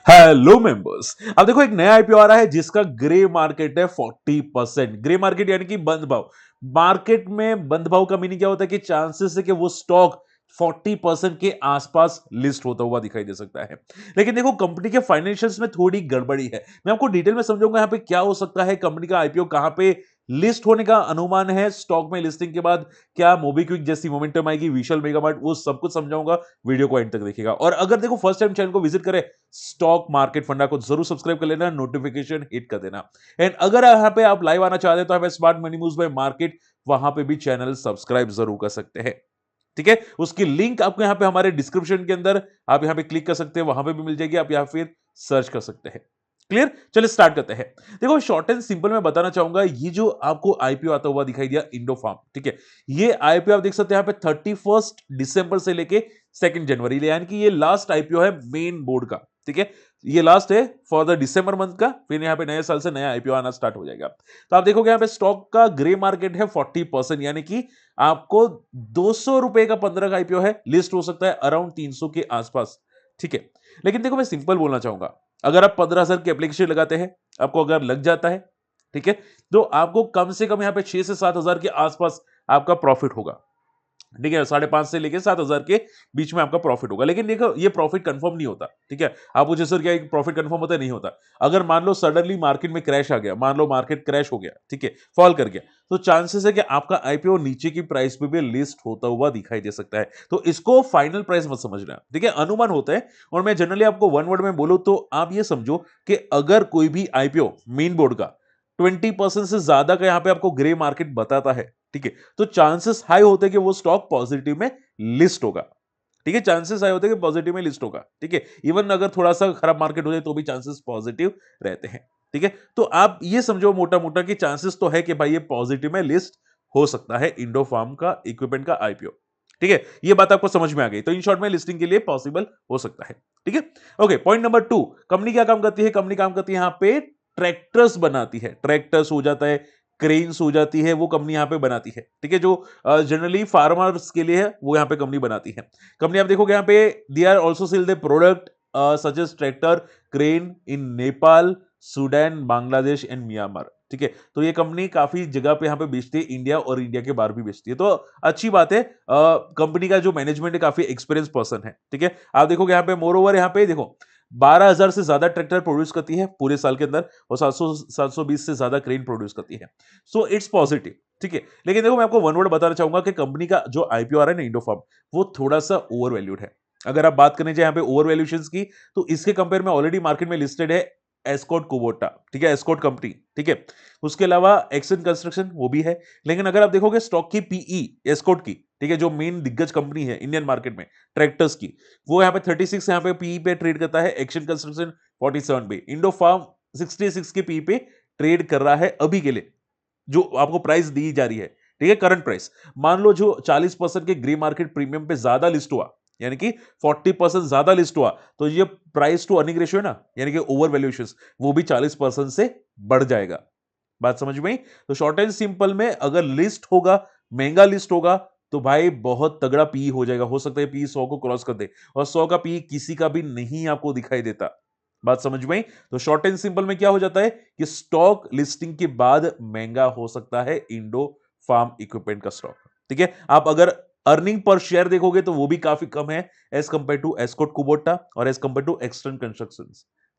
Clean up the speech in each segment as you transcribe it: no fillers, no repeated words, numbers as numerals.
Hello members. अब देखो एक नया आईपीओ आ रहा है जिसका ग्रे मार्केट है 40%। ग्रे मार्केट यानी कि बंद भाव। मार्केट में बंद भाव का मीनिंग क्या होता है कि चांसेस है कि वो स्टॉक 40% के आसपास लिस्ट होता हुआ दिखाई दे सकता है। लेकिन देखो कंपनी के फाइनेंशियल्स में थोड़ी गड़बड़ी है। मैं आपको डिटेल में समझाऊंगा यहाँ पे क्या हो सकता है, कंपनी का आईपीओ कहां पे लिस्ट होने का अनुमान है, स्टॉक में लिस्टिंग के बाद क्या मोबीक्विक जैसी मोमेंटम आएगी, विशाल मेगामार्ट, वो सब कुछ समझाऊंगा। वीडियो को एंड तक देखिएगा। और अगर देखो फर्स्ट टाइम चैनल को विजिट करें, स्टॉक मार्केट फंडा को जरूर सब्सक्राइब कर लेना, नोटिफिकेशन हिट कर देना। एंड अगर यहाँ पे आप लाइव आना चाहते हैं तो हमें smart money moves bye market, वहां पे भी चैनल सब्सक्राइब जरूर कर सकते हैं। ठीक है, उसकी लिंक आपको यहाँ पे हमारे डिस्क्रिप्शन के अंदर, आप यहाँ पे क्लिक कर सकते हैं, वहां पे भी मिल जाएगी, आप यहाँ फिर सर्च कर सकते हैं। क्लियर, चलिए स्टार्ट करते हैं। देखो शॉर्ट एंड सिंपल में बताना चाहूंगा, ये जो आपको आईपीओ आता हुआ दिखाई दिया इंडो फार्म, ठीक है, ये आईपीओ आप देख सकते हैं यहाँ पे 31 दिसंबर से लेके 2 जनवरी, यानी कि ये लास्ट आईपीओ है मेन बोर्ड का। ठीक है, ये लास्ट है फॉर द दिसंबर मंथ का, फिर यहाँ पे नए साल से नया आईपीओ आना स्टार्ट हो जाएगा। तो आप देखोगे यहाँ पे स्टॉक का ग्रे मार्केट है 40%, यानी कि आपको 200 रुपए का 15 का आईपीओ है, लिस्ट हो सकता है अराउंड 300 के आसपास। ठीक है, लेकिन देखो मैं सिंपल बोलना चाहूंगा, अगर आप 15,000 की एप्लीकेशन लगाते हैं, आपको अगर लग जाता है, ठीक है, तो आपको कम से कम यहाँ पे 6 से 7 हजार के आसपास आपका प्रॉफिट होगा। ठीक है, 5,500 से लेके 7,000 के बीच में आपका प्रॉफिट होगा। लेकिन देखो ये प्रॉफिट कंफर्म नहीं होता। ठीक है, आप पूछे सर क्या प्रॉफिट कंफर्म होता है? नहीं होता। अगर मान लो सडनली मार्केट में क्रैश आ गया, मान लो मार्केट क्रैश हो गया, ठीक है, फॉल कर गया, तो चांसेस है कि आपका आईपीओ नीचे की प्राइस पे भी लिस्ट होता हुआ दिखाई दे सकता है। तो इसको फाइनल प्राइस मत समझना, ठीक है, अनुमान होता है। और मैं जनरली आपको वन वर्ड में बोलूं तो आप ये समझो कि अगर कोई भी आईपीओ मेन बोर्ड का 20% से ज्यादा का यहाँ पे आपको ग्रे मार्केट बताता है, ठीक है, तो चांसेस हाई होते हैं कि वो स्टॉक पॉजिटिव में लिस्ट होगा। ठीक है, चांसेस हाई होते हैं कि पॉजिटिव में लिस्ट होगा। ठीक है, इवन अगर थोड़ा सा खराब मार्केट हो जाए तो भी चांसेस पॉजिटिव रहते हैं। ठीक है, तो आप ये समझो मोटा मोटा कि चांसेस तो है कि भाई ये पॉजिटिव में लिस्ट हो सकता है इंडो फार्म का इक्विपमेंट का आईपीओ। ठीक है, ये बात आपको समझ में आ गई, तो इन शॉर्ट में लिस्टिंग के लिए पॉसिबल हो सकता है। ठीक है, ओके, पॉइंट नंबर 2, कंपनी क्या काम करती है? कंपनी काम करती है यहाँ पे ट्रैक्टर्स बनाती है। ट्रैक्टर्स हो जाता है, क्रेन्स हो जाती है, वो कंपनी यहाँ पे बनाती है। ठीक है, जो जनरली फार्मर्स के लिए है वो यहाँ पे कंपनी बनाती है। कंपनी आप देखोगे यहाँ पे they are also sell the product such as tractor crane in Nepal, Sudan, Bangladesh and Myanmar. ठीक है, तो ये कंपनी काफी जगह पे यहाँ पे बेचती है, इंडिया और इंडिया के बाहर भी बेचती है। तो अच्छी बात है, कंपनी का जो मैनेजमेंट है काफी एक्सपीरियंस पर्सन है। ठीक है, आप देखोगे यहाँ पे मोर ओवर यहाँ पे देखो 12,000 से ज्यादा ट्रैक्टर प्रोड्यूस करती है पूरे साल के अंदर, और 720 से ज्यादा क्रेन प्रोड्यूस करती है। So it's positive. ठीक है, लेकिन देखो मैं आपको वन वर्ड बताना चाहूंगा कि कंपनी का जो आईपीओ आ रहा है ना इंडोफार्म, वो थोड़ा सा ओवर वैल्यूड है। अगर आप बात करने जाए यहाँ पे ओवर वैल्यूएशन की, तो इसके कंपेयर में ऑलरेडी मार्केट में लिस्टेड है एस्कॉट कुबोटा। ठीक है, एस्कॉट कंपनी। ठीक है, उसके अलावा एक्सन कंस्ट्रक्शन वो भी है। लेकिन अगर आप देखोगे स्टॉक की पीई एस्कॉट की, ठीक है, जो मेन दिग्गज कंपनी है इंडियन मार्केट में ट्रैक्टर्स की, वो यहाँ पे 36 यहाँ पे पीई पे ट्रेड करता है, एक्शन कंस्ट्रक्शन 47 पे, इंडो फार्म 66 के पीई पे ट्रेड कर रहा है अभी के लिए, जो आपको प्राइस दी जा रही है। ठीक है, करंट प्राइस। मान लो जो 40% के ग्रे मार्केट प्रीमियम पे ज्यादा लिस्ट हुआ, यानी कि 40% ज्यादा लिस्ट हुआ, तो ये प्राइस टू अर्निंग रेशियो है ना, यानी कि ओवर वैल्यूएशन, वो भी 40% से बढ़ जाएगा। बात समझ में आई? तो शॉर्ट एंड सिंपल में अगर लिस्ट होगा, महंगा लिस्ट होगा, तो भाई बहुत तगड़ा पी हो जाएगा। हो सकता है पी 100 को क्रॉस कर दे, और 100 का पी किसी का भी नहीं आपको दिखाई देता। बात समझ में आई? तो शॉर्ट एंड सिंपल में क्या हो जाता है कि स्टॉक लिस्टिंग के बाद महंगा हो सकता है इंडो फार्म इक्विपमेंट का स्टॉक। ठीक है, आप अगर अर्निंग पर शेयर देखोगे तो वो भी काफी कम है as compare to Escorts Kubota और as compare to extern construction.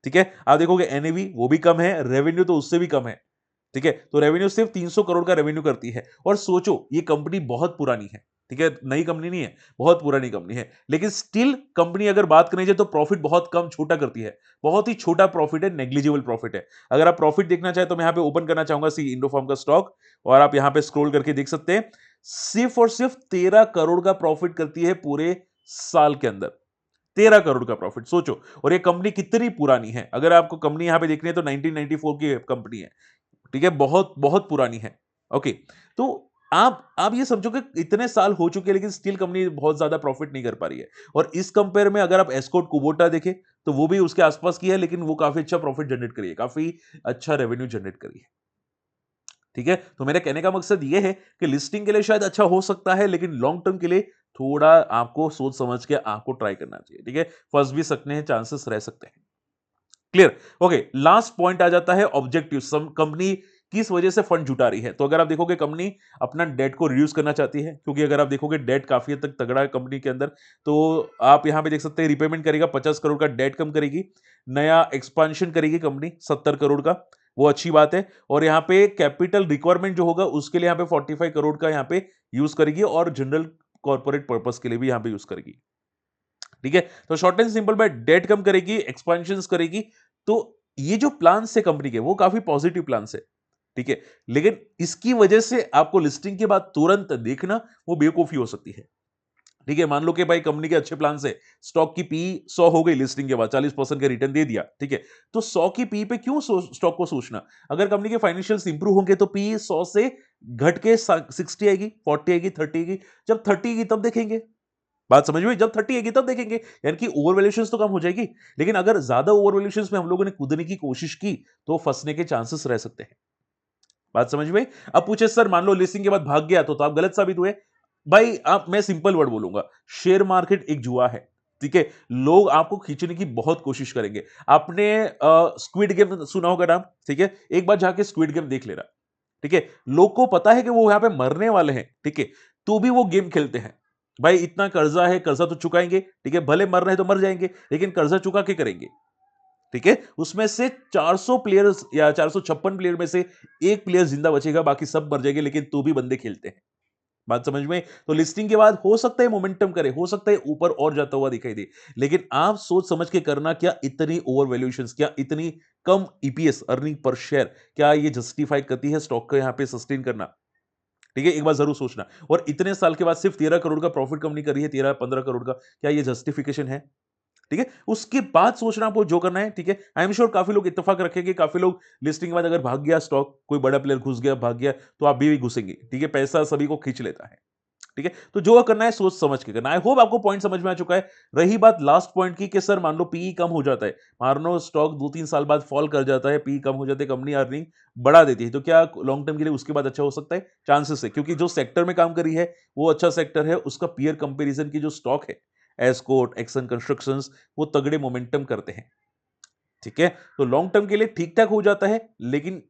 ठीक है, आप देखोगे एनएवी वो भी कम है, रेवेन्यू तो उससे भी कम है। ठीक है, तो रेवेन्यू सिर्फ 300 करोड़ का रेवेन्यू करती है। और सोचो ये कंपनी बहुत पुरानी है। ठीक है, नई कंपनी नहीं है, बहुत पुरानी कंपनी है, लेकिन स्टिल कंपनी अगर बात करें जाए तो प्रॉफिट बहुत कम छोटा करती है। बहुत ही छोटा प्रॉफिट है, नेग्लिजिबल प्रॉफिट है। अगर आप प्रॉफिट देखना चाहे तो मैं यहां पे ओपन करना चाहूंगा सी इंडोफार्म का स्टॉक, और आप यहां पे स्क्रॉल करके देख सकते हैं, सिर्फ और सिर्फ 13 करोड़ का प्रॉफिट करती है पूरे साल के अंदर। 13 करोड़ का प्रॉफिट, सोचो। और ये कंपनी कितनी पुरानी है, अगर आपको कंपनी यहां पे देखनी है तो 1994 की कंपनी है। ठीक है, बहुत बहुत पुरानी है। ओके, तो आप ये समझो कि इतने साल हो चुके हैं लेकिन स्टील कंपनी बहुत ज्यादा प्रॉफिट नहीं कर पा रही है। और इस कंपेयर में अगर आप एस्कॉट कुबोटा देखें तो वो भी उसके आसपास की है, लेकिन वो काफी अच्छा प्रॉफिट जनरेट करी है, काफी अच्छा रेवेन्यू जनरेट करी है। ठीक है, तो मेरे कहने का मकसद ये है कि लिस्टिंग के लिए शायद अच्छा हो सकता है, लेकिन लॉन्ग टर्म के लिए थोड़ा आपको सोच समझ के आपको ट्राई करना चाहिए। ठीक है, फंस भी सकते हैं, चांसेस रह सकते हैं। क्लियर? ओके, लास्ट पॉइंट आ जाता है ऑब्जेक्टिव। सम कंपनी किस वजह से फंड जुटा रही है। तो अगर आप देखोगे कंपनी अपना डेट को रिड्यूस करना चाहती है, क्योंकि अगर आप देखोगे डेट काफी हद तक तगड़ा है कंपनी के अंदर, तो आप यहां पे देख सकते हैं रिपेमेंट करेगा, 50 करोड़ का डेट कम करेगी, नया एक्सपांशन करेगी कंपनी 70 करोड़ का, वो अच्छी बात है। और यहाँ पे कैपिटल रिक्वायरमेंट जो होगा उसके लिए यहाँ पे 45 करोड़ का यहाँ पे यूज करेगी, और जनरल कॉर्पोरेट पर्पस के लिए भी यहाँ पे यूज करेगी। ठीक है, तो शॉर्ट एंड सिंपल में डेट कम करेगी, एक्सपेंशन करेगी। तो ये जो प्लान है कंपनी के, वो काफी पॉजिटिव प्लान है। ठीक है, लेकिन इसकी वजह से आपको लिस्टिंग के बाद तुरंत देखना वो बेवकूफी हो सकती है। ठीक है, मान लो कि भाई कंपनी के अच्छे प्लान से स्टॉक की पी 100 हो गई लिस्टिंग के बाद, 40% का रिटर्न दे दिया। ठीक है, तो 100 की पी पे क्यों स्टॉक को सोचना। अगर कंपनी के फाइनेंशियल्स इंप्रूव होंगे तो पी 100 से घट के 60 आएगी, 40 आएगी, 30 आएगी। जब 30 आएगी तब देखेंगे। बात समझ में? जब 30 आएगी तब देखेंगे। यानी कि ओवर वैल्यूएशंस तो कम हो जाएगी। लेकिन अगर ज्यादा ओवर वैल्यूएशंस में हम लोगों ने कूदने की कोशिश की तो फंसने के चांसेस रह सकते हैं। बात समझ में? अब पूछे सर मान लो लिस्टिंग के बाद भाग गया तो आप गलत साबित हुए। भाई आप, मैं सिंपल वर्ड बोलूंगा, शेयर मार्केट एक जुआ है। ठीक है, लोग आपको खींचने की बहुत कोशिश करेंगे। आपने स्क्विड गेम सुना होगा नाम। ठीक है, एक बार जाके स्क्विड गेम देख लेना। ठीक है, लोग को पता है कि वो यहां पे मरने वाले हैं। ठीक है, तो भी वो गेम खेलते हैं। भाई इतना कर्जा है, कर्जा तो चुकाएंगे। ठीक है, भले मर रहे हैं तो मर जाएंगे, लेकिन कर्जा चुका के करेंगे। ठीक है, उसमें से 400 प्लेयर्स या 456 प्लेयर में से एक प्लेयर जिंदा बचेगा, बाकी सब मर जाएंगे, लेकिन तो भी बंदे खेलते हैं। बात समझ में? तो लिस्टिंग के बाद हो सकता है मोमेंटम करे, हो सकता है ऊपर और जाता हुआ दिखाई दे, लेकिन आप सोच समझ के करना। क्या इतनी ओवर वैल्यूएशंस, क्या इतनी कम ईपीएस अर्निंग पर शेयर, क्या ये जस्टिफाई करती है स्टॉक को यहां पे सस्टेन करना? ठीक है, एक बार जरूर सोचना। और इतने साल के बाद सिर्फ 13 करोड़ का प्रॉफिट कंपनी कर रही है, 13-15 करोड़ का, क्या ये जस्टिफिकेशन है? ठीक है, उसके बाद सोचना आपको जो करना है। ठीक है, आई एम श्योर काफी लोग इत्तेफाक रखेंगे, काफी लोग लिस्टिंग के बाद अगर भाग गया स्टॉक, कोई बड़ा प्लेयर घुस गया, भाग गया, तो आप भी घुसेंगे। ठीक है, पैसा सभी को खींच लेता है। ठीक है, तो जो करना है सोच समझ के करना। आई होप आपको पॉइंट समझ में आ चुका है। रही बात लास्ट पॉइंट की कि सर मान लो पीई कम हो जाता है, मान लो स्टॉक 2-3 साल बाद फॉल कर जाता है, पीई कम हो जाते है, कंपनी अर्निंग बढ़ा देती है, तो क्या लॉन्ग टर्म के लिए उसके बाद अच्छा हो सकता है? चांसेस है, क्योंकि जो सेक्टर में काम कर रही है वो अच्छा सेक्टर है, उसका पीयर कंपेरिजन की जो स्टॉक है, एस्कॉर्ट, एक्सन कंस्ट्रक्शंस, वो तगड़े मोमेंटम करते हैं। ठीक है, तो लॉन्ग टर्म के लिए ठीक ठाक हो जाता है, लेकिन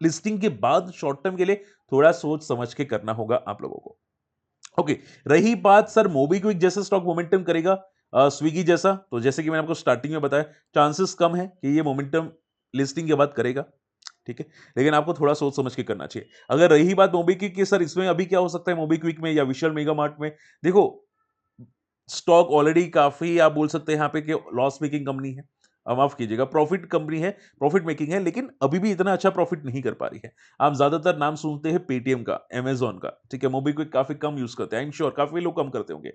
लिस्टिंग के बाद शॉर्ट टर्म के लिए थोड़ा सोच समझ के करना होगा आप लोगों को। ओके, रही बात सर मोबीक्विक जैसा स्टॉक मोमेंटम करेगा, स्विगी जैसा, तो जैसे कि मैंने आपको स्टार्टिंग में बताया, चांसेस कम है कि ये मोमेंटम लिस्टिंग के बाद करेगा। ठीक है, लेकिन आपको थोड़ा सोच समझ के करना चाहिए। अगर रही बात मोबीक्विक की, सर इसमें अभी क्या हो सकता है मोबीक्विक में या विशाल मेगा मार्ट में, देखो स्टॉक ऑलरेडी काफी, आप बोल सकते हैं यहाँ पे कि लॉस मेकिंग कंपनी है। माफ कीजिएगा, प्रॉफिट कंपनी है, प्रॉफिट मेकिंग है, लेकिन अभी भी इतना अच्छा प्रॉफिट नहीं कर पा रही है। आप ज्यादातर नाम सुनते हैं पेटीएम का, अमेजॉन का। ठीक है, मोबीक्विक काफी कम यूज करते हैं, आई एम श्योर काफी लोग कम करते होंगे।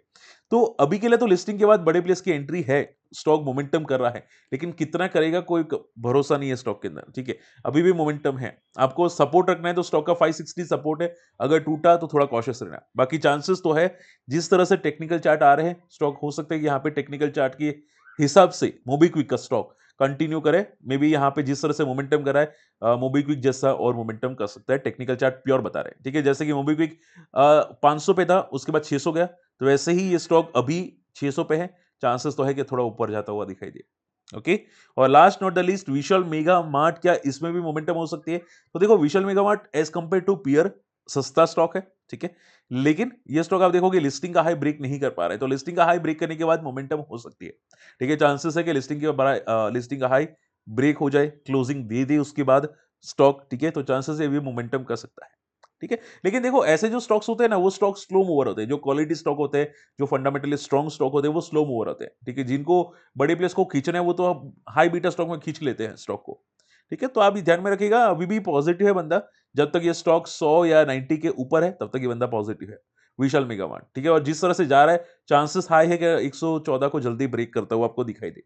तो अभी के लिए तो लिस्टिंग के बाद बड़े प्लेस की एंट्री है, स्टॉक मोमेंटम कर रहा है, लेकिन कितना करेगा कोई भरोसा नहीं है स्टॉक के अंदर। ठीक है, अभी भी मोमेंटम है। आपको सपोर्ट रखना है तो स्टॉक का 560 सपोर्ट है, अगर टूटा तो थोड़ा कॉशियस रहना। बाकी चांसेस तो है, जिस तरह से टेक्निकल चार्ट आ रहे हैं, स्टॉक हो सकता है कि यहाँ पे टेक्निकल चार्ट के हिसाब से मोबीक्विक का स्टॉक कंटिन्यू करे। मे बी यहाँ पे जिस तरह से मोमेंटम कर रहा है, मोबीक्विक जैसा और मोमेंटम कर सकता है, टेक्निकल चार्ट प्योर बता रहे हैं। ठीक है, जैसे कि मोबीक्विक 500 पे था, उसके बाद 600 गया, तो वैसे ही ये स्टॉक अभी 600 पे है, चांसेस तो है कि थोड़ा ऊपर जाता हुआ दिखाई दे। ओके, और last not the least Vishal Mega Mart, क्या इसमें भी मोमेंटम हो सकती है? तो देखो Vishal Mega Mart as compare to peer सस्ता स्टॉक है। ठीक है, लेकिन ये स्टॉक आप देखोगे लिस्टिंग का हाई ब्रेक नहीं कर पा रहा है, तो लिस्टिंग का हाई ब्रेक करने के बाद मोमेंटम हो सकती है। ठीक है, चांसेस है कि लिस्टिंग का हाई ब्रेक हो जाए, क्लोजिंग दे दे उसके बाद स्टॉक। ठीक है, तो चांसेस है भी मोमेंटम कर सकता है। ठीक है, लेकिन देखो ऐसे जो स्टॉक्स होते हैं ना, वो स्टॉक स्लो मूवर होते हैं, जो क्वालिटी स्टॉक होते हैं, जो फंडामेंटली स्ट्रॉन्ग स्टॉक होते हैं, वो स्लो मूवर होते हैं। ठीक है, जिनको बड़े प्लेस को खींचना है वो तो हाई बीटा स्टॉक में खींच लेते हैं स्टॉक को। ठीक है, तो आप ध्यान में रखिएगा, अभी भी पॉजिटिव है बंदा। जब तक ये स्टॉक 100 या 90 के ऊपर है तब तक ये बंदा पॉजिटिव है, विशाल मेगा मार्ट। ठीक है, और जिस तरह से जा रहा है, चांसेस हाई है कि 114 को जल्दी ब्रेक करता हुआ आपको दिखाई दे।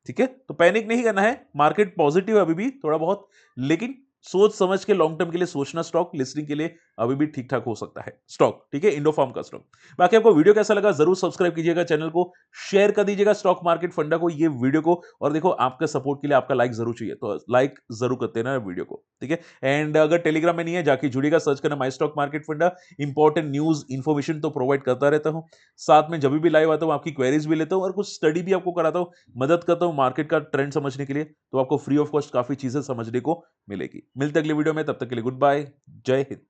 ठीक है, तो पैनिक नहीं करना है, मार्केट पॉजिटिव है अभी भी थोड़ा बहुत, लेकिन सोच समझ के लॉन्ग टर्म के लिए सोचना, स्टॉक लिस्टिंग के लिए अभी भी ठीक ठाक हो सकता है स्टॉक, ठीक है, इंडोफार्म का स्टॉक। बाकी आपको वीडियो कैसा लगा जरूर सब्सक्राइब कीजिएगा चैनल को, शेयर कर दीजिएगा स्टॉक मार्केट फंडा को, ये वीडियो को। और देखो आपके सपोर्ट के लिए आपका लाइक जरूर चाहिए, तो लाइक जरूर करते ना वीडियो को, ठीक है। एंड अगर टेलीग्राम में नहीं है जाके जुड़िएगा, सर्च करना माई स्टॉक मार्केट फंडा। इंपॉर्टेंट न्यूज इन्फॉर्मेशन तो प्रोवाइड करता रहता हूँ, साथ में जब भी लाइव आता हूँ आपकी क्वेरीज भी लेता हूँ और कुछ स्टडी भी आपको कराता हूँ, मदद करता हूँ मार्केट का ट्रेंड समझने के लिए। तो आपको फ्री ऑफ कॉस्ट काफी चीजें समझने को मिलेगी। मिलते अगले वीडियो में, तब तक के लिए गुड बाय, जय हिंद।